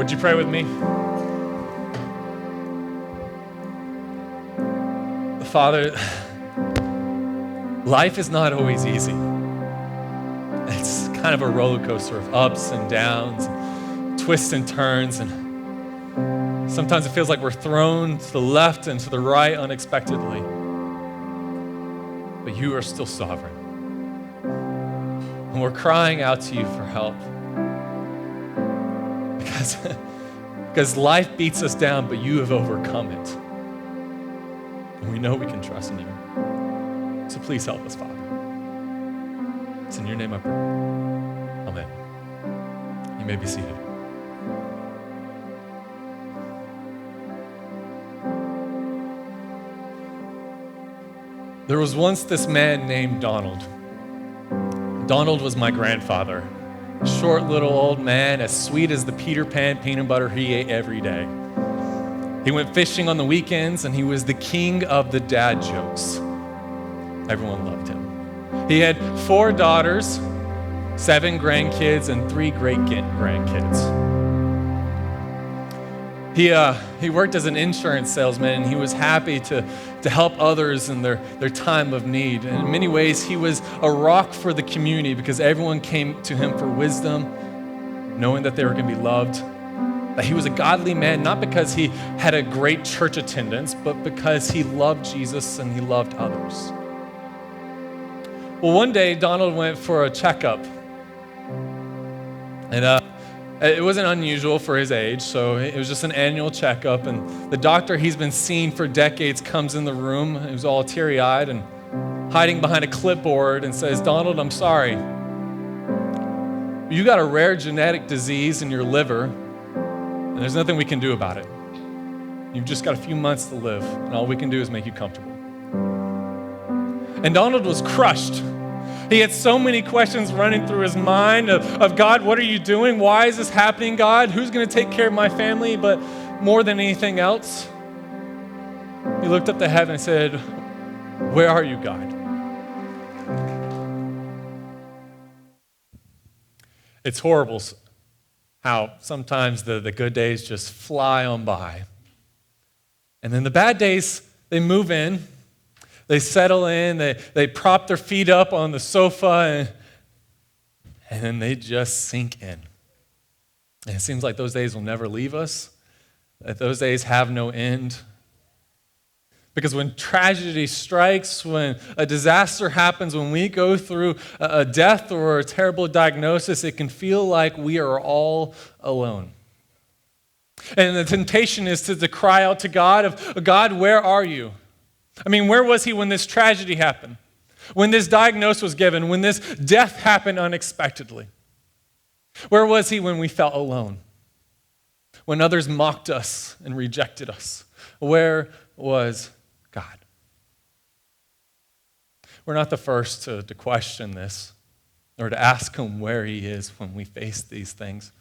Would you pray with me? Father, life is not always easy. It's kind of a roller coaster of ups and downs, twists and turns, and sometimes it feels like we're thrown to the left and to the right unexpectedly. But you are still sovereign. And we're crying out to you for help. Because life beats us down, but you have overcome it. And we know we can trust in you. So please help us, Father. It's in your name I pray. Amen. You may be seated. There was once this man named Donald. Donald was my grandfather. A short little old man, as sweet as the Peter Pan peanut butter he ate every day. He went fishing on the weekends, and he was the king of the dad jokes. Everyone loved him. He had 4 daughters, 7 grandkids, and 3 great-grandkids. He worked as an insurance salesman, and he was happy to help others in their time of need. And in many ways, he was a rock for the community because everyone came to him for wisdom, knowing that they were going to be loved. That he was a godly man, not because he had a great church attendance, but because he loved Jesus and he loved others. Well, one day, Donald went for a checkup. And it wasn't unusual for his age, so it was just an annual checkup. And the doctor he's been seeing for decades comes in the room. He was all teary-eyed and hiding behind a clipboard and says, "Donald, I'm sorry. You got a rare genetic disease in your liver, and there's nothing we can do about it. You've just got a few months to live, and all we can do is make you comfortable." And Donald was crushed. He had so many questions running through his mind of God, what are you doing? Why is this happening, God? Who's going to take care of my family? But more than anything else, he looked up to heaven and said, "Where are you, God?" It's horrible how sometimes the good days just fly on by. And then the bad days, they move in. They settle in, they prop their feet up on the sofa, and then they just sink in. And it seems like those days will never leave us, that those days have no end. Because when tragedy strikes, when a disaster happens, when we go through a death or a terrible diagnosis, it can feel like we are all alone. And the temptation is to cry out to God, "God, where are you?" I mean, where was he when this tragedy happened? When this diagnosis was given? When this death happened unexpectedly? Where was he when we felt alone? When others mocked us and rejected us? Where was God? We're not the first to question this or to ask him where he is when we face these things.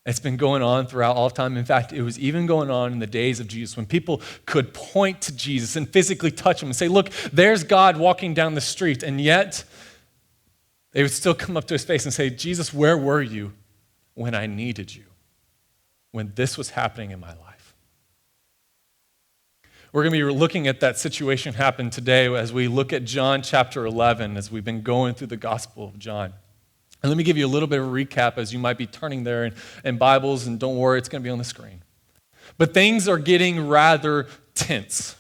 It's been going on throughout all time. In fact, it was even going on in the days of Jesus when people could point to Jesus and physically touch him and say, "Look, there's God walking down the street." And yet, they would still come up to his face and say, "Jesus, where were you when I needed you? When this was happening in my life?" We're going to be looking at that situation happen today as we look at John chapter 11, as we've been going through the Gospel of John. And let me give you a little bit of a recap as you might be turning there in Bibles, and don't worry, it's going to be on the screen. But things are getting rather tense.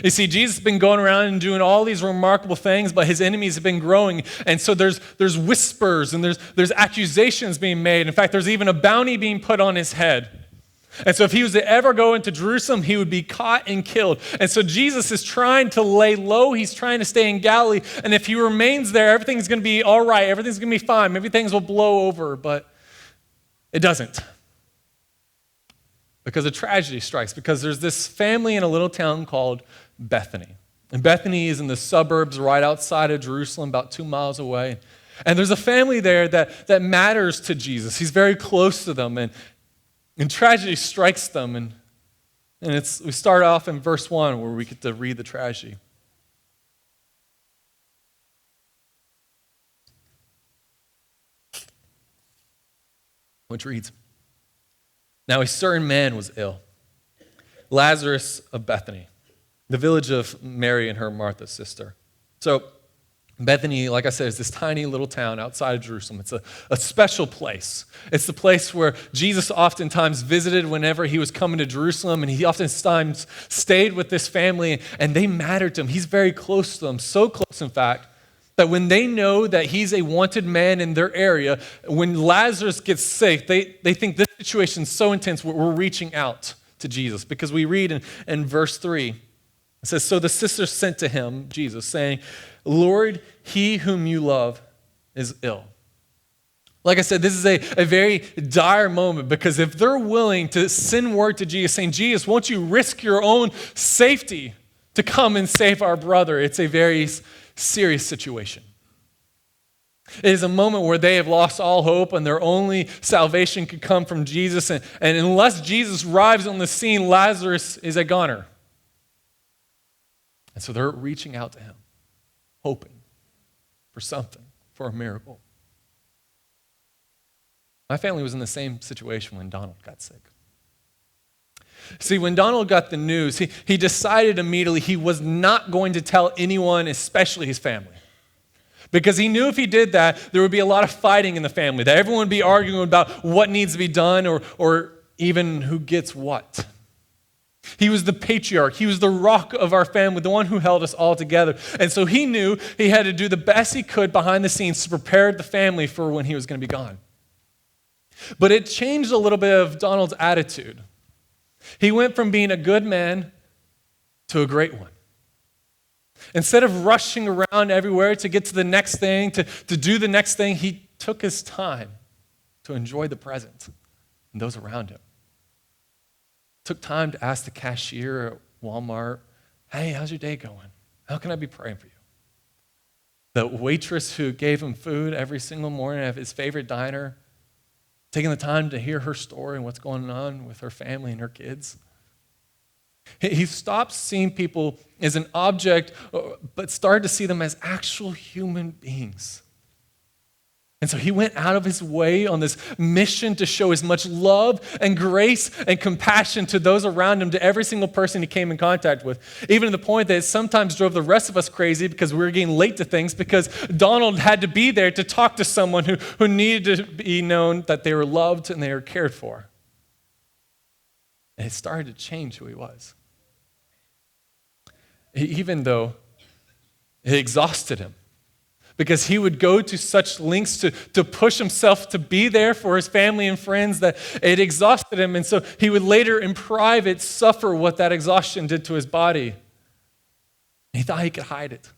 You see, Jesus has been going around and doing all these remarkable things, but his enemies have been growing. And so there's whispers and there's accusations being made. In fact, there's even a bounty being put on his head. And so if he was to ever go into Jerusalem, he would be caught and killed. And so Jesus is trying to lay low. He's trying to stay in Galilee. And if he remains there, everything's going to be all right. Everything's going to be fine. Maybe things will blow over, but it doesn't. Because a tragedy strikes. Because there's this family in a little town called Bethany. And Bethany is in the suburbs right outside of Jerusalem, about 2 miles away. And there's a family there that matters to Jesus. He's very close to them. And tragedy strikes them, and we start off in verse 1 where we get to read the tragedy. Which reads, Now a certain man was ill, Lazarus of Bethany, the village of Mary and her Martha's sister. So Bethany, like I said, is this tiny little town outside of Jerusalem. It's a special place. It's the place where Jesus oftentimes visited whenever he was coming to Jerusalem, and he oftentimes stayed with this family, and they mattered to him. He's very close to them, so close, in fact, that when they know that he's a wanted man in their area, when Lazarus gets sick, they think this situation is so intense, we're reaching out to Jesus. Because we read in verse 3, it says, so the sisters sent to him, Jesus, saying, Lord, he whom you love is ill. Like I said, this is a very dire moment, because if they're willing to send word to Jesus saying, Jesus, won't you risk your own safety to come and save our brother? It's a very serious situation. It is a moment where they have lost all hope and their only salvation could come from Jesus. And unless Jesus arrives on the scene, Lazarus is a goner. And so they're reaching out to him, hoping for something, for a miracle. My family was in the same situation when Donald got sick. See, when Donald got the news, he decided immediately he was not going to tell anyone, especially his family. Because he knew if he did that, there would be a lot of fighting in the family, that everyone would be arguing about what needs to be done or even who gets what. He was the patriarch. He was the rock of our family, the one who held us all together. And so he knew he had to do the best he could behind the scenes to prepare the family for when he was going to be gone. But it changed a little bit of Donald's attitude. He went from being a good man to a great one. Instead of rushing around everywhere to get to the next thing, to do the next thing, he took his time to enjoy the present and those around him. Took time to ask the cashier at Walmart, hey, how's your day going? How can I be praying for you? The waitress who gave him food every single morning at his favorite diner, taking the time to hear her story and what's going on with her family and her kids. He stopped seeing people as an object, but started to see them as actual human beings. And so he went out of his way on this mission to show as much love and grace and compassion to those around him, to every single person he came in contact with. Even to the point that it sometimes drove the rest of us crazy because we were getting late to things, because Donald had to be there to talk to someone who needed to be known that they were loved and they were cared for. And it started to change who he was. Even though it exhausted him. Because he would go to such lengths to push himself to be there for his family and friends that it exhausted him. And so he would later in private suffer what that exhaustion did to his body. He thought he could hide it.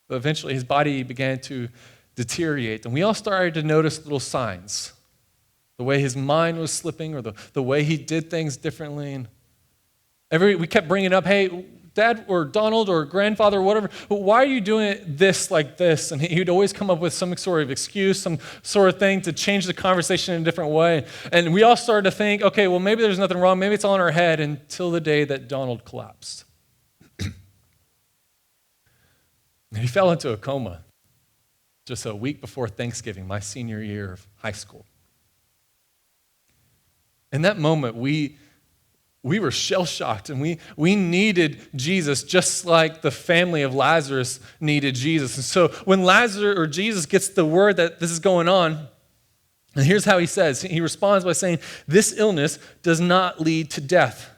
But eventually his body began to deteriorate. And we all started to notice little signs. The way his mind was slipping, or the way he did things differently. And we kept bringing up, hey, Dad or Donald or grandfather or whatever, why are you doing this like this? And he would always come up with some sort of excuse, some sort of thing to change the conversation in a different way. And we all started to think, okay, well, maybe there's nothing wrong. Maybe it's all in our head, until the day that Donald collapsed. He fell into a coma just a week before Thanksgiving, my senior year of high school. In that moment, we were shell-shocked, and we needed Jesus just like the family of Lazarus needed Jesus. And so when Lazarus or Jesus gets the word that this is going on, and here's how he says. He responds by saying, this illness does not lead to death.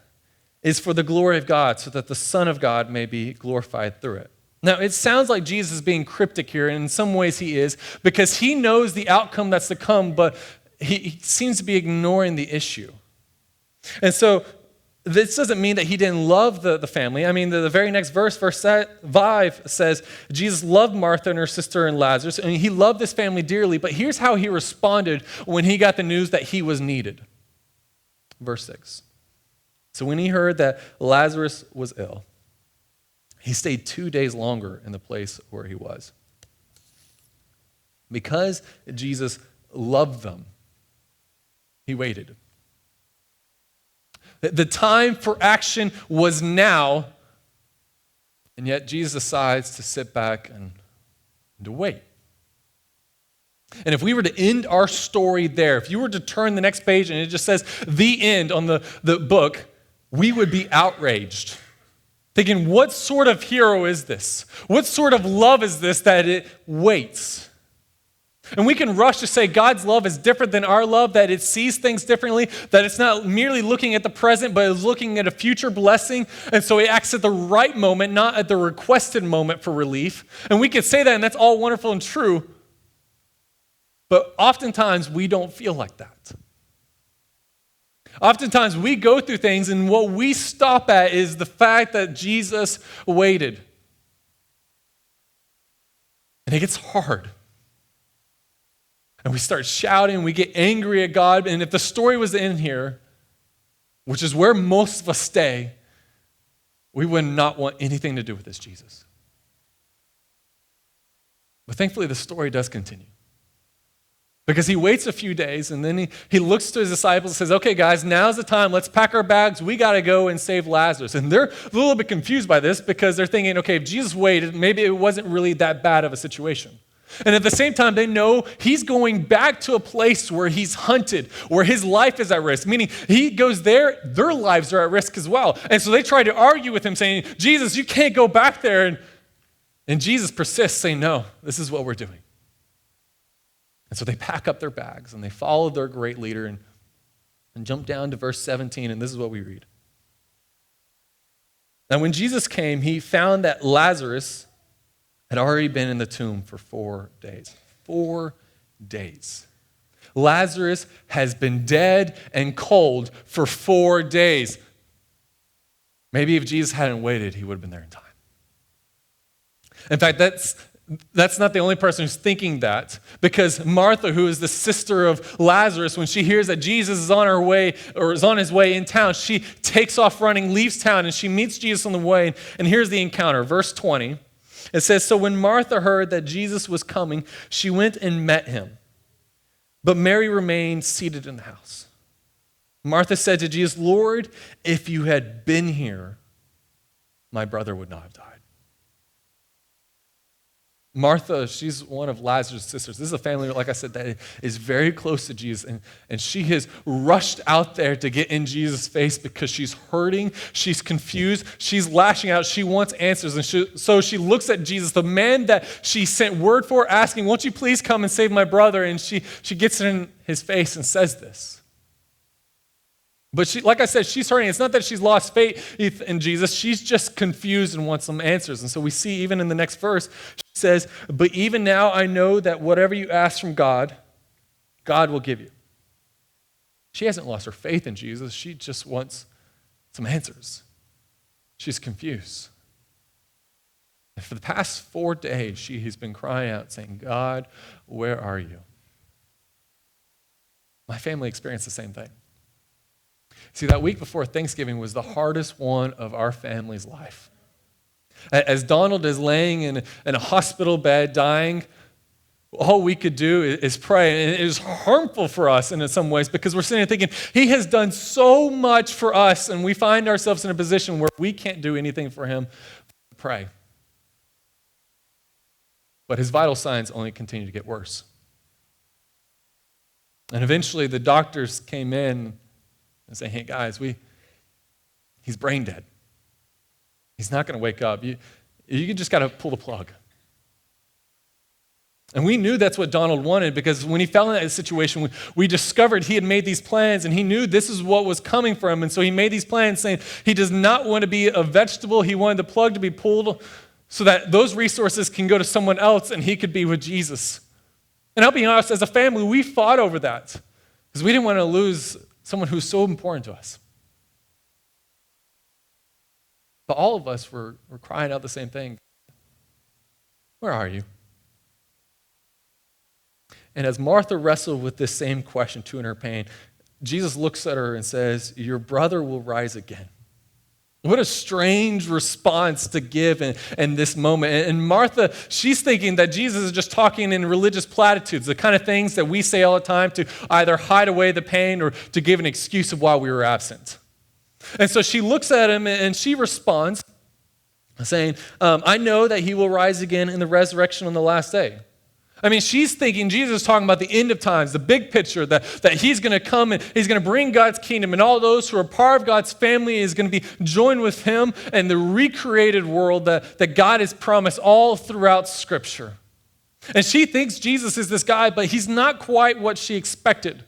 It is for the glory of God, so that the Son of God may be glorified through it. Now, it sounds like Jesus is being cryptic here, and in some ways he is, because he knows the outcome that's to come, but he seems to be ignoring the issue. And so this doesn't mean that he didn't love the family. I mean, the very next verse 5 says, Jesus loved Martha and her sister and Lazarus, and he loved this family dearly, but here's how he responded when he got the news that he was needed. Verse 6. So when he heard that Lazarus was ill, he stayed 2 days longer in the place where he was. Because Jesus loved them, he waited. The time for action was now, and yet Jesus decides to sit back and to wait. And if we were to end our story there, if you were to turn the next page and it just says the end on the book, we would be outraged. Thinking, what sort of hero is this? What sort of love is this that it waits? And we can rush to say God's love is different than our love, that it sees things differently, that it's not merely looking at the present, but is looking at a future blessing. And so it acts at the right moment, not at the requested moment for relief. And we could say that, and that's all wonderful and true. But oftentimes, we don't feel like that. Oftentimes, we go through things, and what we stop at is the fact that Jesus waited. And it gets hard. And we start shouting, we get angry at God. And if the story was in here, which is where most of us stay, we would not want anything to do with this Jesus. But thankfully, the story does continue. Because he waits a few days, and then he looks to his disciples and says, okay, guys, now's the time. Let's pack our bags. We got to go and save Lazarus. And they're a little bit confused by this because they're thinking, okay, if Jesus waited, maybe it wasn't really that bad of a situation. And at the same time, they know he's going back to a place where he's hunted, where his life is at risk, meaning he goes there, their lives are at risk as well. And so they try to argue with him, saying, Jesus, you can't go back there. And Jesus persists, saying, no, this is what we're doing. And so they pack up their bags and they follow their great leader and jump down to verse 17, and this is what we read. Now, when Jesus came, he found that Lazarus had already been in the tomb for 4 days. 4 days. Lazarus has been dead and cold for 4 days. Maybe if Jesus hadn't waited, he would have been there in time. In fact, that's not the only person who's thinking that, because Martha, who is the sister of Lazarus, when she hears that Jesus is on her way or is on his way in town, she takes off running, leaves town, and she meets Jesus on the way. And here's the encounter, verse 20. It says, so when Martha heard that Jesus was coming, she went and met him. But Mary remained seated in the house. Martha said to Jesus, Lord, if you had been here, my brother would not have died. Martha, she's one of Lazarus' sisters. This is a family, like I said, that is very close to Jesus. And she has rushed out there to get in Jesus' face because she's hurting, she's confused, she's lashing out, she wants answers. And so she looks at Jesus, the man that she sent word for, asking, won't you please come and save my brother? And she gets in his face and says this. But she, like I said, she's hurting. It's not that she's lost faith in Jesus. She's just confused and wants some answers. And so we see even in the next verse, she says, but even now I know that whatever you ask from God, God will give you. She hasn't lost her faith in Jesus. She just wants some answers. She's confused. And for the past 4 days, she has been crying out saying, God, where are you? My family experienced the same thing. See, that week before Thanksgiving was the hardest one of our family's life. As Donald is laying in a hospital bed dying, all we could do is pray. And it is harmful for us in some ways because we're sitting there thinking, he has done so much for us, and we find ourselves in a position where we can't do anything for him but pray. But his vital signs only continue to get worse. And eventually the doctors came in and say, hey guys, he's brain dead. He's not going to wake up. You just got to pull the plug. And we knew that's what Donald wanted because when he fell in that situation, we discovered he had made these plans and he knew this is what was coming for him. And so he made these plans saying he does not want to be a vegetable. He wanted the plug to be pulled so that those resources can go to someone else and he could be with Jesus. And I'll be honest, as a family, we fought over that because we didn't want to lose someone who's so important to us. But all of us were crying out the same thing. Where are you? And as Martha wrestled with this same question too in her pain, Jesus looks at her and says, your brother will rise again. What a strange response to give in this moment. And Martha, she's thinking that Jesus is just talking in religious platitudes, the kind of things that we say all the time to either hide away the pain or to give an excuse of why we were absent. And so she looks at him and she responds saying, I know that he will rise again in the resurrection on the last day. I mean, she's thinking Jesus is talking about the end of times, the big picture, that he's going to come and he's going to bring God's kingdom, and all those who are part of God's family is going to be joined with him and the recreated world that God has promised all throughout Scripture. And she thinks Jesus is this guy, but he's not quite what she expected.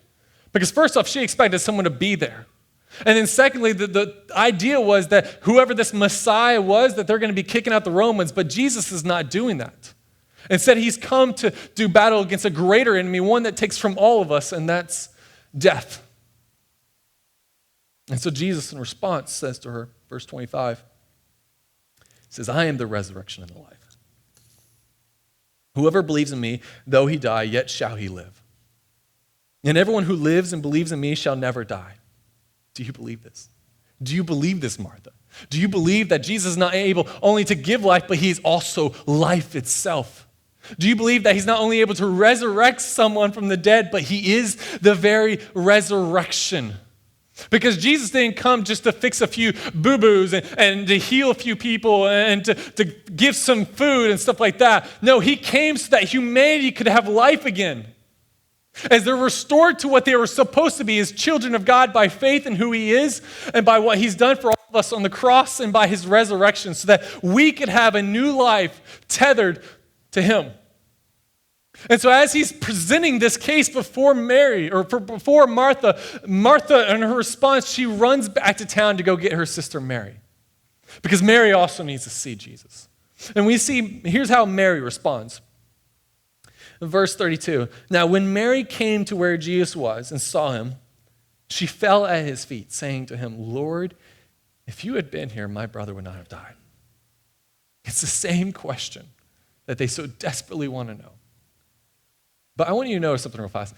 Because first off, she expected someone to be there. And then secondly, the idea was that whoever this Messiah was, that they're going to be kicking out the Romans, but Jesus is not doing that. Instead, he's come to do battle against a greater enemy, one that takes from all of us, and that's death. And so Jesus, in response, says to her, verse 25, he says, I am the resurrection and the life. Whoever believes in me, though he die, yet shall he live. And everyone who lives and believes in me shall never die. Do you believe this? Do you believe this, Martha? Do you believe that Jesus is not able only to give life, but he's also life itself? Do you believe that he's not only able to resurrect someone from the dead, but he is the very resurrection? Because Jesus didn't come just to fix a few boo-boos and to heal a few people and to give some food and stuff like that. No, he came so that humanity could have life again. As they're restored to what they were supposed to be as children of God by faith in who he is and by what he's done for all of us on the cross and by his resurrection, so that we could have a new life tethered to him. And so as he's presenting this case before Mary, or before Martha, Martha, in her response, she runs back to town to go get her sister Mary. Because Mary also needs to see Jesus. And we see, here's how Mary responds. In verse 32, now when Mary came to where Jesus was and saw him, she fell at his feet, saying to him, Lord, if you had been here, my brother would not have died. It's the same question that they so desperately want to know. But I want you to notice something real fast.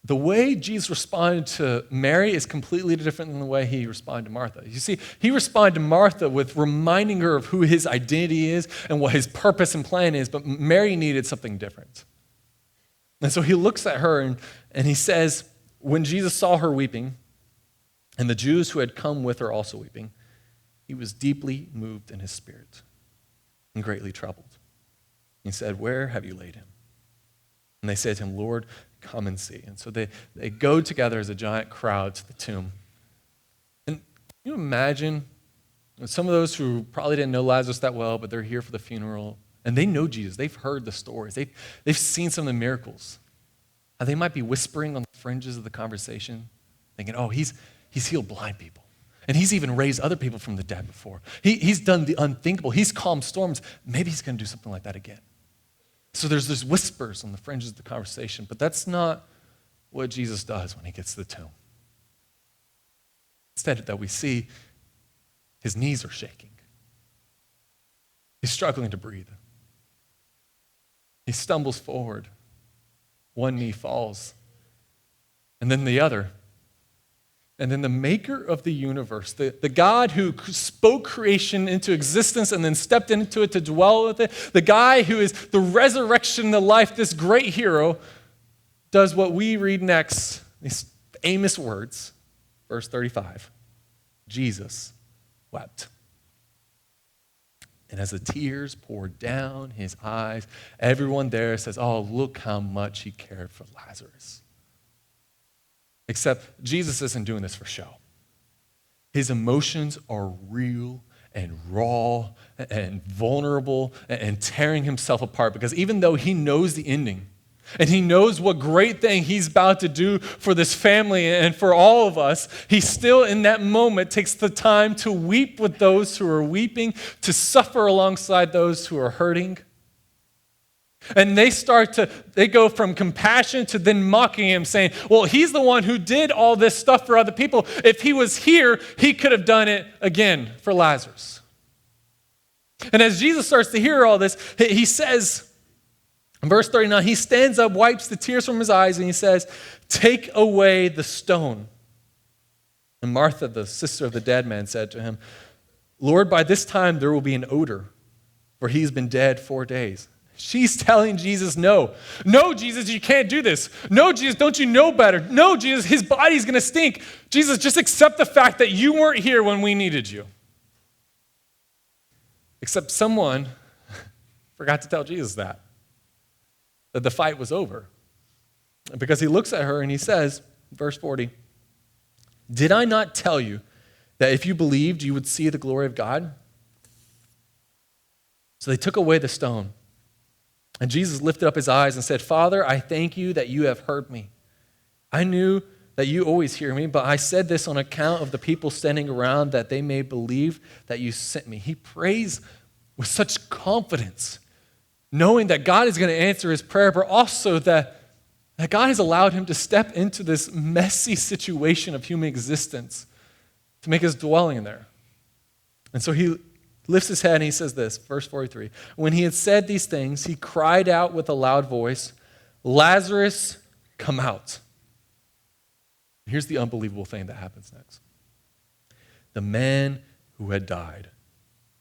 The way Jesus responded to Mary is completely different than the way he responded to Martha. You see, he responded to Martha with reminding her of who his identity is and what his purpose and plan is, but Mary needed something different. And so he looks at her and he says, when Jesus saw her weeping, and the Jews who had come with her also weeping, he was deeply moved in his spirit and greatly troubled. He said, where have you laid him? And they said to him, Lord, come and see. And so they go together as a giant crowd to the tomb. And can you imagine some of those who probably didn't know Lazarus that well, but they're here for the funeral, and they know Jesus. They've heard the stories. They've seen some of the miracles. And they might be whispering on the fringes of the conversation, thinking, oh, he's healed blind people. And he's even raised other people from the dead before. He's done the unthinkable. He's calmed storms. Maybe he's going to do something like that again. So there's whispers on the fringes of the conversation, but that's not what Jesus does when he gets to the tomb. Instead, that we see his knees are shaking. He's struggling to breathe. He stumbles forward. One knee falls, and then the other. And then the maker of the universe, the God who spoke creation into existence and then stepped into it to dwell with it, the guy who is the resurrection, the life, this great hero, does what we read next, these famous words, verse 35. Jesus wept. And as the tears poured down his eyes, everyone there says, oh, look how much he cared for Lazarus. Except Jesus isn't doing this for show. His emotions are real and raw and vulnerable and tearing himself apart, because even though he knows the ending and he knows what great thing he's about to do for this family and for all of us, he still in that moment takes the time to weep with those who are weeping, to suffer alongside those who are hurting. And they go from compassion to then mocking him, saying, well, he's the one who did all this stuff for other people. If he was here, he could have done it again for Lazarus. And as Jesus starts to hear all this, he says, in verse 39, he stands up, wipes the tears from his eyes, and he says, take away the stone. And Martha, the sister of the dead man, said to him, Lord, by this time there will be an odor, for he's been dead 4 days. She's telling Jesus, no, Jesus, you can't do this. No, Jesus, don't you know better? No, Jesus, his body's going to stink. Jesus, just accept the fact that you weren't here when we needed you. Except someone forgot to tell Jesus that. that the fight was over. Because he looks at her and he says, verse 40, "Did I not tell you that if you believed, you would see the glory of God?" So they took away the stone. And Jesus lifted up his eyes and said, "Father, I thank you that you have heard me. I knew that you always hear me, but I said this on account of the people standing around, that they may believe that you sent me." He prays with such confidence, knowing that God is going to answer his prayer, but also that God has allowed him to step into this messy situation of human existence to make his dwelling in there. And so he lifts his head and he says this, verse 43, "When he had said these things, he cried out with a loud voice, 'Lazarus, come out.'" Here's the unbelievable thing that happens next. The man who had died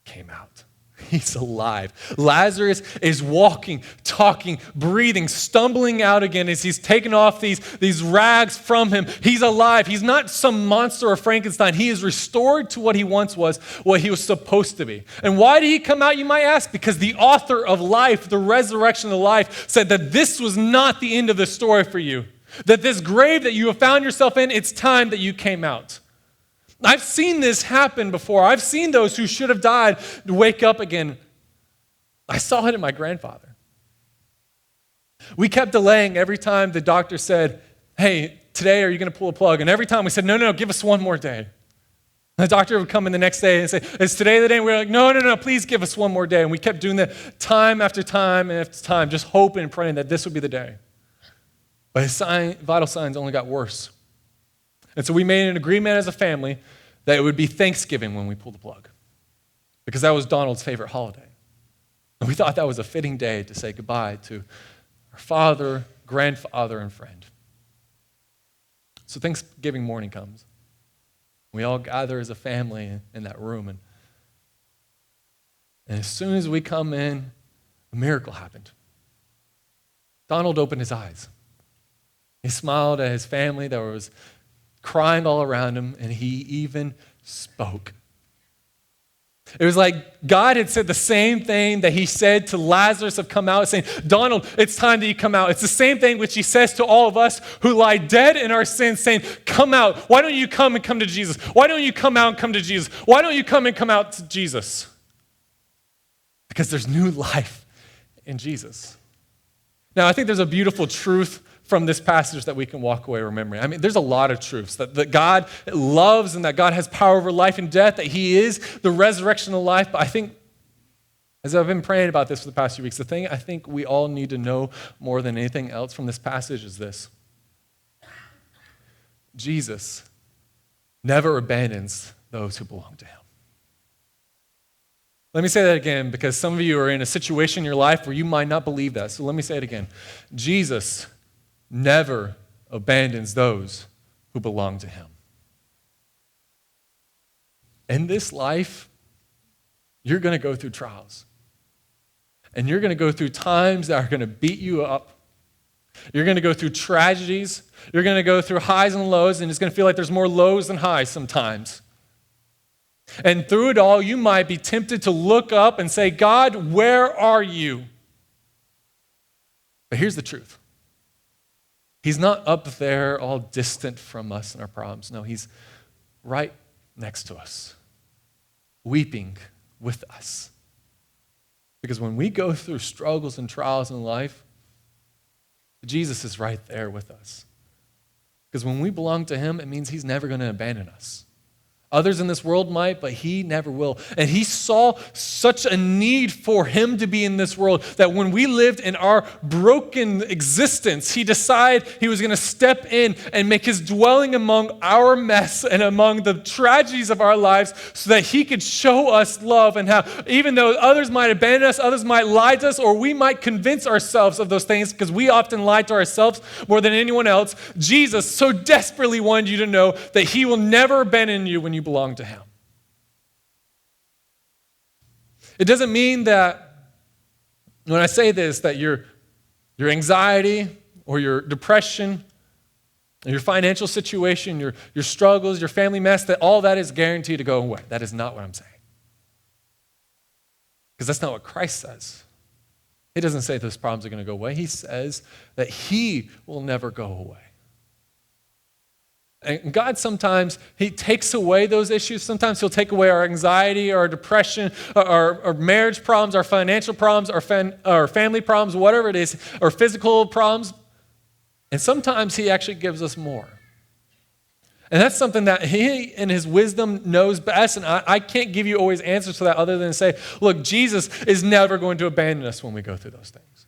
came out. He's alive. Lazarus is walking, talking, breathing, stumbling out again as he's taken off these rags from him. He's alive. He's not some monster or Frankenstein. He is restored to what he once was, what he was supposed to be. And why did he come out, you might ask? Because the author of life, the resurrection of life, said that this was not the end of the story for you. That this grave that you have found yourself in, it's time that you came out. I've seen this happen before. I've seen those who should have died wake up again. I saw it in my grandfather. We kept delaying every time the doctor said, "Hey, today are you going to pull a plug?" And every time we said, no, give us one more day. And the doctor would come in the next day and say, "Is today the day?" And we were like, no, please give us one more day. And we kept doing that time after time after time, just hoping and praying that this would be the day. But his vital signs only got worse. And so we made an agreement as a family that it would be Thanksgiving when we pulled the plug, because that was Donald's favorite holiday. And we thought that was a fitting day to say goodbye to our father, grandfather, and friend. So Thanksgiving morning comes. We all gather as a family in that room. And as soon as we come in, a miracle happened. Donald opened his eyes. He smiled at his family that was crying all around him, and he even spoke. It was like God had said the same thing that he said to Lazarus of come out, saying, "Donald, it's time that you come out." It's the same thing which he says to all of us who lie dead in our sins, saying, "Come out. Why don't you come and come to Jesus? Why don't you come out and come to Jesus? Why don't you come and come out to Jesus?" Because there's new life in Jesus. Now, I think there's a beautiful truth from this passage that we can walk away remembering. I mean, there's a lot of truths that God loves and that God has power over life and death, that he is the resurrection of life. But I think, as I've been praying about this for the past few weeks, the thing I think we all need to know more than anything else from this passage is this: Jesus never abandons those who belong to him. Let me say that again, because some of you are in a situation in your life where you might not believe that. So let me say it again. Jesus never abandons those who belong to him. In this life, you're going to go through trials. And you're going to go through times that are going to beat you up. You're going to go through tragedies. You're going to go through highs and lows, and it's going to feel like there's more lows than highs sometimes. And through it all, you might be tempted to look up and say, "God, where are you?" But here's the truth. He's not up there all distant from us and our problems. No, he's right next to us, weeping with us. Because when we go through struggles and trials in life, Jesus is right there with us. Because when we belong to him, it means he's never going to abandon us. Others in this world might, but he never will. And he saw such a need for him to be in this world that when we lived in our broken existence, he decided he was going to step in and make his dwelling among our mess and among the tragedies of our lives so that he could show us love, and how even though others might abandon us, others might lie to us, or we might convince ourselves of those things because we often lie to ourselves more than anyone else, Jesus so desperately wanted you to know that he will never abandon you when you belong to him. It doesn't mean that when I say this that your anxiety or your depression or your financial situation, your struggles, your family mess, that all that is guaranteed to go away. That is not what I'm saying. Because that's not what Christ says. He doesn't say those problems are going to go away. He says that he will never go away. And God sometimes, he takes away those issues. Sometimes he'll take away our anxiety, our depression, our marriage problems, our financial problems, our family problems, whatever it is, our physical problems. And sometimes he actually gives us more. And that's something that he, in his wisdom, knows best. And I can't give you always answers to that other than say, look, Jesus is never going to abandon us when we go through those things.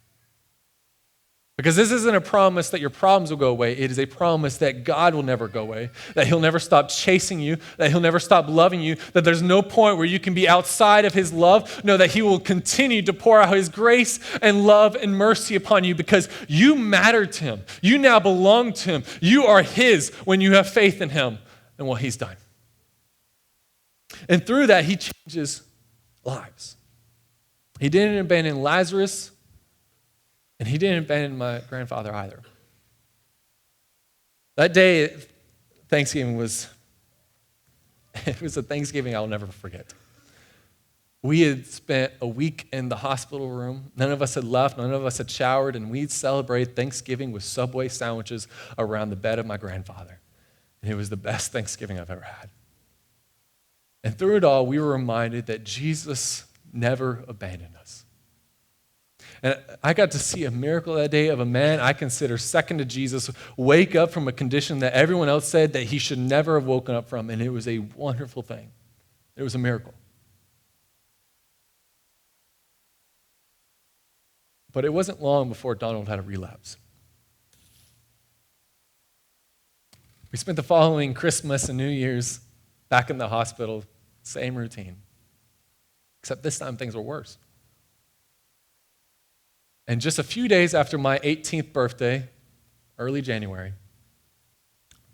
Because this isn't a promise that your problems will go away. It is a promise that God will never go away, that he'll never stop chasing you, that he'll never stop loving you, that there's no point where you can be outside of his love. No, that he will continue to pour out his grace and love and mercy upon you because you matter to him. You now belong to him. You are his when you have faith in him and what he's done. And through that, he changes lives. He didn't abandon Lazarus. And he didn't abandon my grandfather either. That day, Thanksgiving it was a Thanksgiving I'll never forget. We had spent a week in the hospital room. None of us had left. None of us had showered. And we'd celebrate Thanksgiving with Subway sandwiches around the bed of my grandfather. And it was the best Thanksgiving I've ever had. And through it all, we were reminded that Jesus never abandoned us. And I got to see a miracle that day of a man I consider second to Jesus wake up from a condition that everyone else said that he should never have woken up from. And it was a wonderful thing. It was a miracle. But it wasn't long before Donald had a relapse. We spent the following Christmas and New Year's back in the hospital, same routine. Except this time things were worse. And just a few days after my 18th birthday, early January,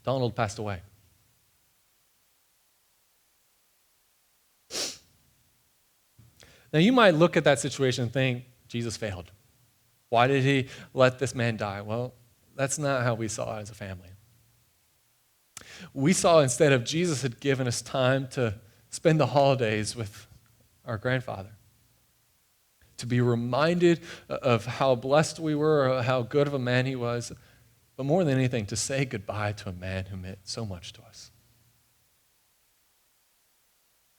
Donald passed away. Now you might look at that situation and think, Jesus failed. Why did he let this man die? Well, that's not how we saw it as a family. We saw instead of Jesus had given us time to spend the holidays with our grandfather, to be reminded of how blessed we were, how good of a man he was, but more than anything, to say goodbye to a man who meant so much to us.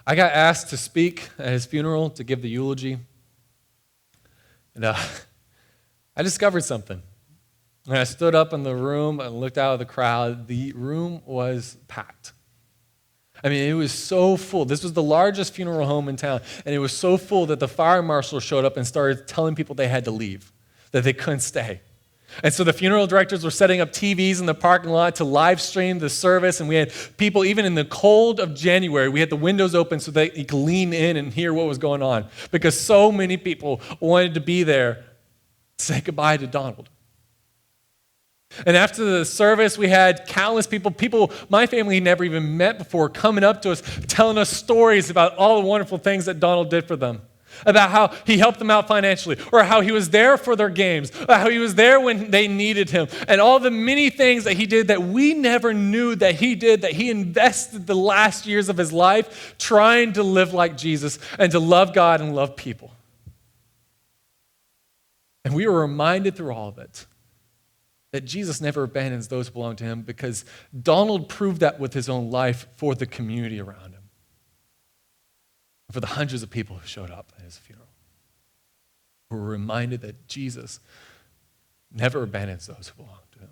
I got asked to speak at his funeral, to give the eulogy, and I discovered something. When I stood up in the room and looked out of the crowd, the room was packed. I mean, it was so full. This was the largest funeral home in town, and it was so full that the fire marshal showed up and started telling people they had to leave, that they couldn't stay. And so the funeral directors were setting up TVs in the parking lot to live stream the service, and we had people, even in the cold of January, we had the windows open so they could lean in and hear what was going on, because so many people wanted to be there to say goodbye to Donald. And after the service, we had countless people my family never even met before, coming up to us, telling us stories about all the wonderful things that Donald did for them, about how he helped them out financially, or how he was there for their games, or how he was there when they needed him, and all the many things that he did that we never knew that he did, that he invested the last years of his life trying to live like Jesus and to love God and love people. And we were reminded through all of it that Jesus never abandons those who belong to him, because Donald proved that with his own life for the community around him, for the hundreds of people who showed up at his funeral. We were reminded that Jesus never abandons those who belong to him.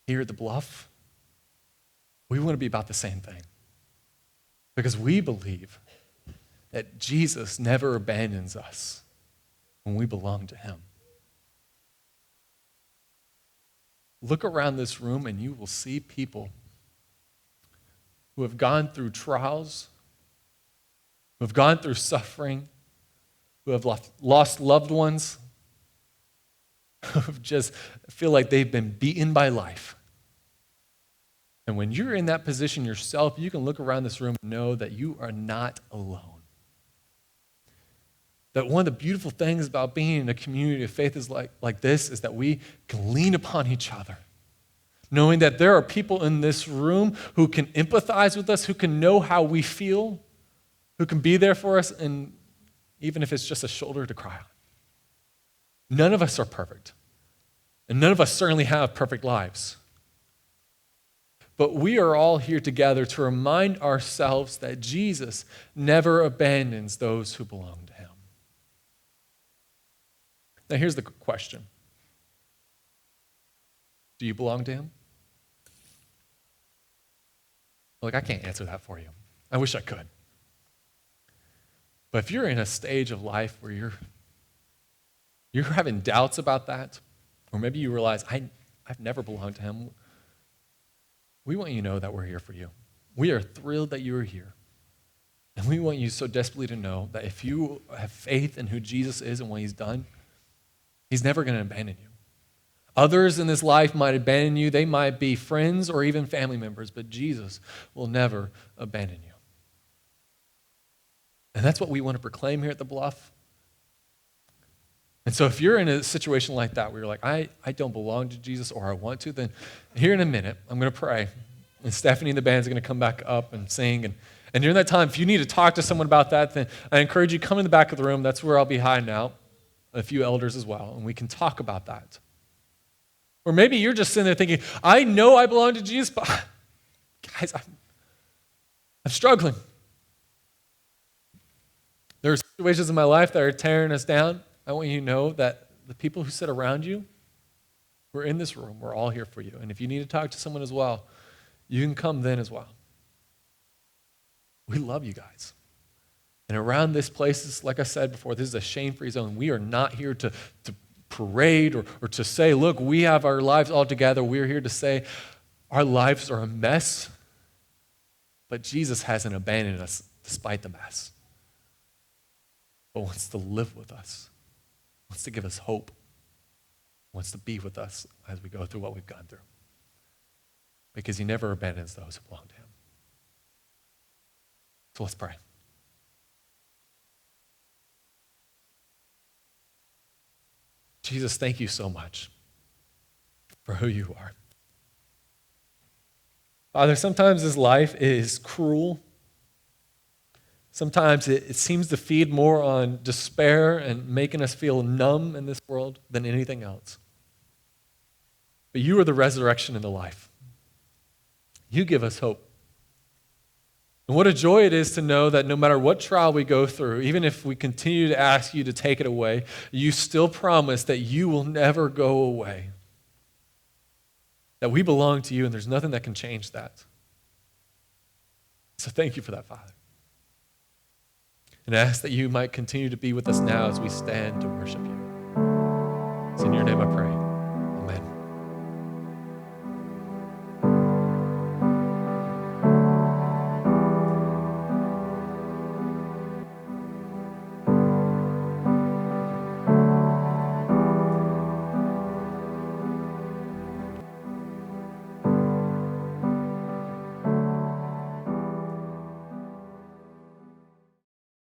Here at the Bluff, we want to be about the same thing, because we believe that Jesus never abandons us when we belong to him. Look around this room and you will see people who have gone through trials, who have gone through suffering, who have lost loved ones, who just feel like they've been beaten by life. And when you're in that position yourself, you can look around this room and know that you are not alone. That one of the beautiful things about being in a community of faith is like this is that we can lean upon each other, knowing that there are people in this room who can empathize with us, who can know how we feel, who can be there for us, and even if it's just a shoulder to cry on. None of us are perfect, and none of us certainly have perfect lives. But we are all here together to remind ourselves that Jesus never abandons those who belong to him. Now here's the question. Do you belong to him? Look, I can't answer that for you. I wish I could. But if you're in a stage of life where you're having doubts about that, or maybe you realize, I've never belonged to him, we want you to know that we're here for you. We are thrilled that you are here. And we want you so desperately to know that if you have faith in who Jesus is and what he's done, he's never going to abandon you. Others in this life might abandon you. They might be friends or even family members, but Jesus will never abandon you. And that's what we want to proclaim here at the Bluff. And so if you're in a situation like that where you're like, I don't belong to Jesus or I want to, then here in a minute, I'm going to pray. And Stephanie and the band's going to come back up and sing. And during that time, if you need to talk to someone about that, then I encourage you to come in the back of the room. That's where I'll be hiding out, a few elders as well, and we can talk about that. Or maybe you're just sitting there thinking, I know I belong to Jesus, but guys, I'm struggling. There are situations in my life that are tearing us down. I want you to know that the people who sit around you, we're in this room. We're all here for you. And if you need to talk to someone as well, you can come then as well. We love you guys. And around this place, like I said before, this is a shame-free zone. We are not here to parade or to say, look, we have our lives all together. We're here to say our lives are a mess, but Jesus hasn't abandoned us despite the mess, but wants to live with us, wants to give us hope, wants to be with us as we go through what we've gone through, because he never abandons those who belong to him. So let's pray. Jesus, thank you so much for who you are. Father, sometimes this life is cruel. Sometimes it seems to feed more on despair and making us feel numb in this world than anything else. But you are the resurrection and the life. You give us hope. And what a joy it is to know that no matter what trial we go through, even if we continue to ask you to take it away, you still promise that you will never go away. That we belong to you and there's nothing that can change that. So thank you for that, Father. And I ask that you might continue to be with us now as we stand to worship you. It's in your name I pray.